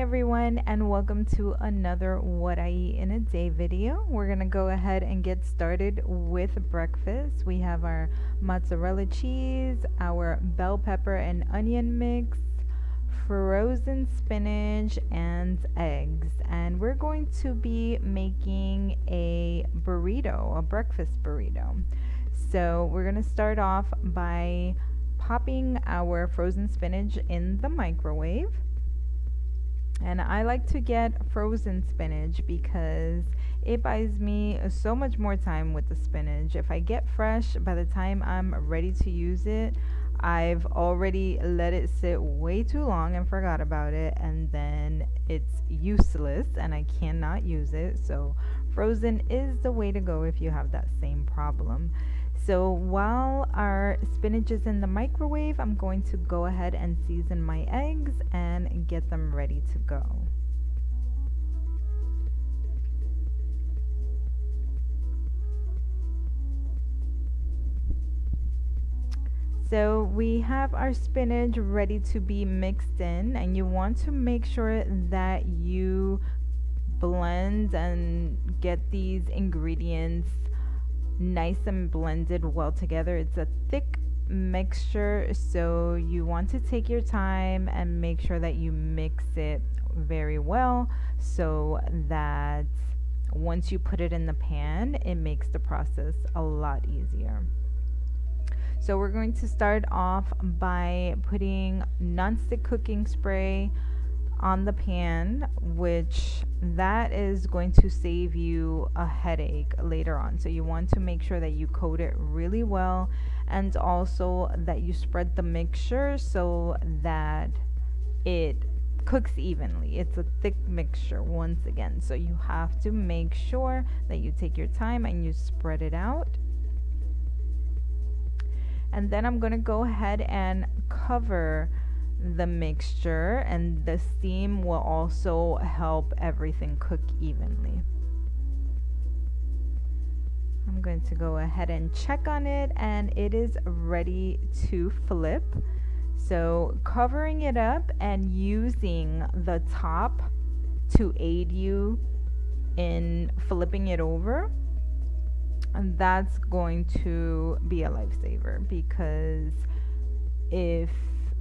everyone, and welcome to another What I Eat in a Day video. We're gonna go ahead and get started with breakfast. We have our mozzarella cheese, our bell pepper and onion mix, frozen spinach, and eggs. And we're going to be making a burrito, a breakfast burrito. So we're gonna start off by popping our frozen spinach in the microwave. And I like to get frozen spinach because it buys me so much more time with the spinach. If I get fresh, by the time I'm ready to use it, I've already let it sit way too long and forgot about it, and then it's useless and I cannot use it. So frozen is the way to go if you have that same problem. So while our spinach is in the microwave, I'm going to go ahead and season my eggs and get them ready to go. So we have our spinach ready to be mixed in, and you want to make sure that you blend and get these ingredients nice and blended well together. It's a thick mixture, so you want to take your time and make sure that you mix it very well so that once you put it in the pan, it makes the process a lot easier. So we're going to start off by putting nonstick cooking spray on the pan, which that is going to save you a headache later on. So you want to make sure that you coat it really well, and also that you spread the mixture so that it cooks evenly. It's a thick mixture once again, so you have to make sure that you take your time and you spread it out. And then I'm going to go ahead and cover the mixture, and the steam will also help everything cook evenly. I'm going to go ahead and check on it, and it is ready to flip. So covering it up and using the top to aid you in flipping it over, and that's going to be a lifesaver, because if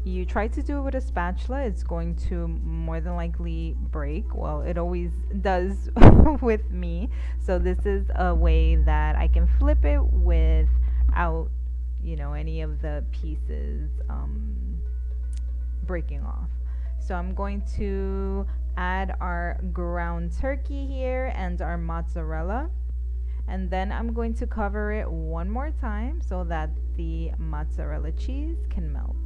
you try to do it with a spatula, it's going to more than likely break. Well, it always does with me. So this is a way that I can flip it without, any of the pieces breaking off. So I'm going to add our ground turkey here and our mozzarella. And then I'm going to cover it one more time so that the mozzarella cheese can melt.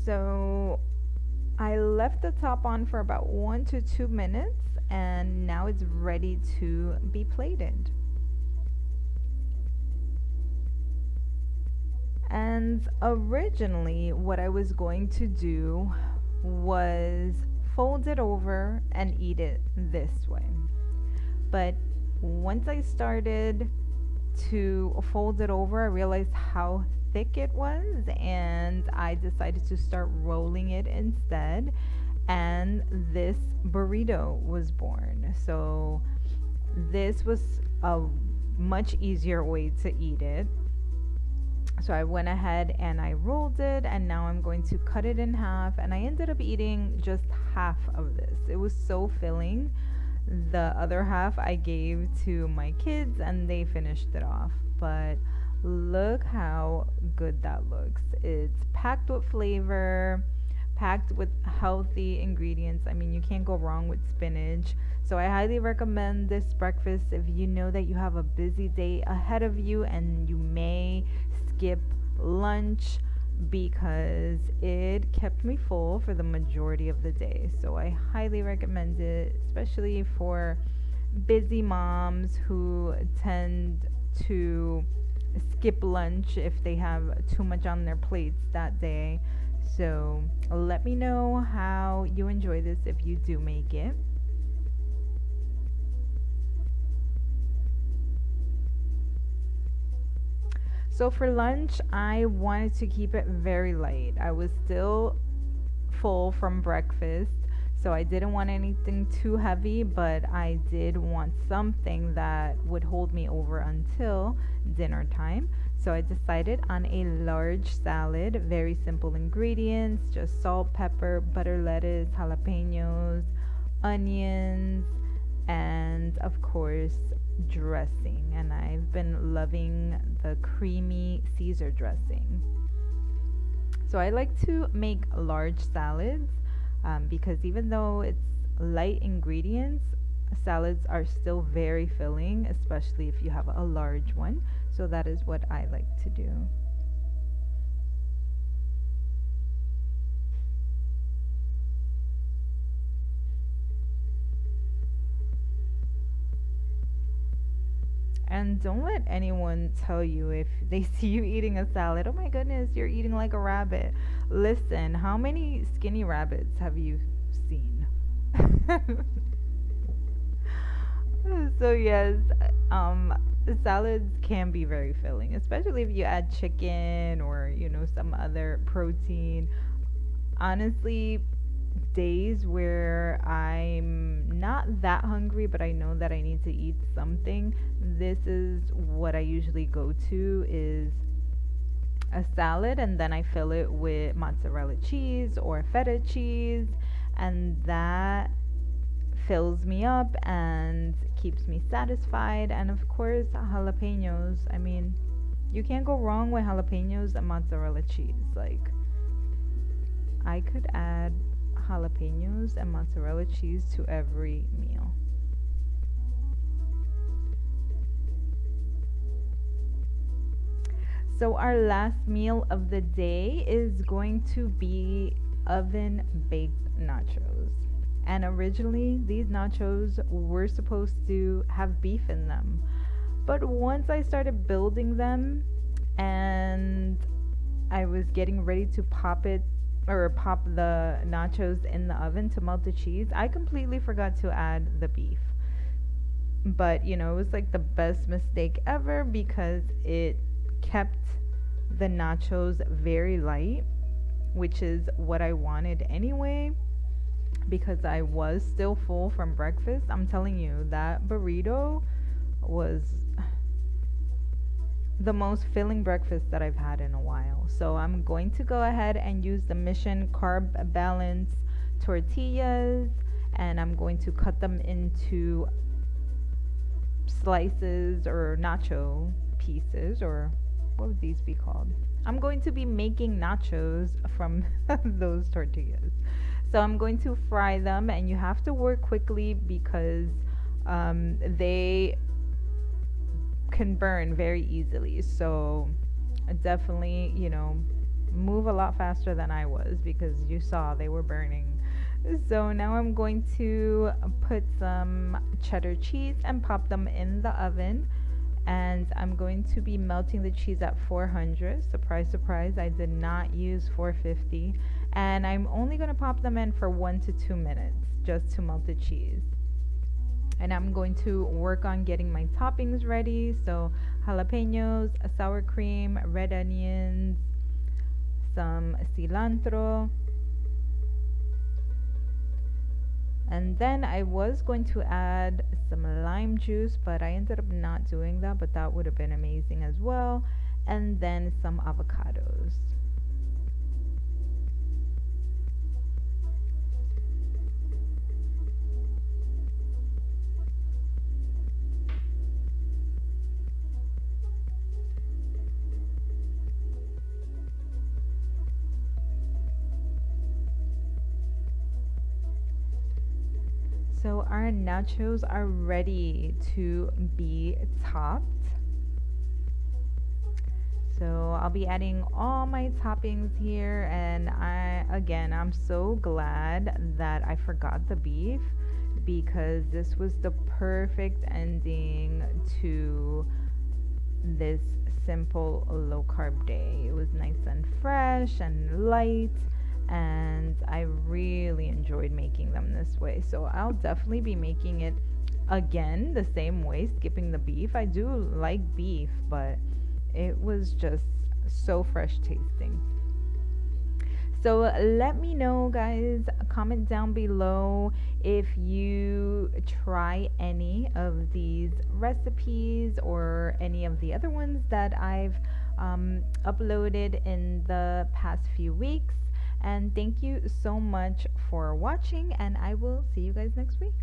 So I left the top on for about 1 to 2 minutes, and now it's ready to be plated. And originally what I was going to do was fold it over and eat it this way. But once I started to fold it over, I realized how thick it was, and I decided to start rolling it instead, and this burrito was born. So this was a much easier way to eat it. So I went ahead and I rolled it, and now I'm going to cut it in half, and I ended up eating just half of this. It was so filling. The other half I gave to my kids and they finished it off. But look how good that looks. It's packed with flavor, packed with healthy ingredients. I mean, you can't go wrong with spinach. So I highly recommend this breakfast if you know that you have a busy day ahead of you and you may skip lunch, because it kept me full for the majority of the day. So I highly recommend it, especially for busy moms who tend to skip lunch if they have too much on their plates that day. So let me know how you enjoy this if you do make it. So for lunch, I wanted to keep it very light. I was still full from breakfast, so I didn't want anything too heavy, but I did want something that would hold me over until dinner time. So I decided on a large salad, very simple ingredients, just salt, pepper, butter, lettuce, jalapenos, onions, and of course, dressing. And I've been loving the creamy Caesar dressing. So I like to make large salads because even though it's light ingredients, salads are still very filling, especially if you have a large one. So that is what I like to do. And don't let anyone tell you if they see you eating a salad, oh my goodness, you're eating like a rabbit. Listen, how many skinny rabbits have you seen? So yes, um, salads can be very filling, especially if you add chicken or some other protein. Honestly, days where I'm not that hungry, but I know that I need to eat something, this is what I usually go to is a salad, and then I fill it with mozzarella cheese or feta cheese, and that fills me up and keeps me satisfied. And of course, jalapenos. I mean, you can't go wrong with jalapenos and mozzarella cheese. Like, I could add jalapenos and mozzarella cheese to every meal. So, our last meal of the day is going to be oven baked nachos. And originally, these nachos were supposed to have beef in them. But once I started building them and I was getting ready to pop the nachos in the oven to melt the cheese, I completely forgot to add the beef. But, it was like the best mistake ever because it kept the nachos very light, which is what I wanted anyway, because I was still full from breakfast. I'm telling you, that burrito was the most filling breakfast that I've had in a while. So I'm going to go ahead and use the Mission Carb Balance tortillas, and I'm going to cut them into slices or nacho pieces, or what would these be called? I'm going to be making nachos from those tortillas. So I'm going to fry them, and you have to work quickly because they can burn very easily. So definitely, move a lot faster than I was because you saw they were burning. So now I'm going to put some cheddar cheese and pop them in the oven. And I'm going to be melting the cheese at 400. Surprise, surprise, I did not use 450. And I'm only going to pop them in for 1 to 2 minutes just to melt the cheese. And I'm going to work on getting my toppings ready. So jalapenos, sour cream, red onions, some cilantro. And then I was going to add some lime juice, but I ended up not doing that, but that would have been amazing as well. And then some avocados. So our nachos are ready to be topped. So I'll be adding all my toppings here, and I'm so glad that I forgot the beef because this was the perfect ending to this simple low carb day. It was nice and fresh and light, and I really enjoyed making them this way. So I'll definitely be making it again the same way, skipping the beef. I do like beef, but it was just so fresh tasting. So let me know, guys. Comment down below if you try any of these recipes or any of the other ones that I've uploaded in the past few weeks. And thank you so much for watching, and I will see you guys next week.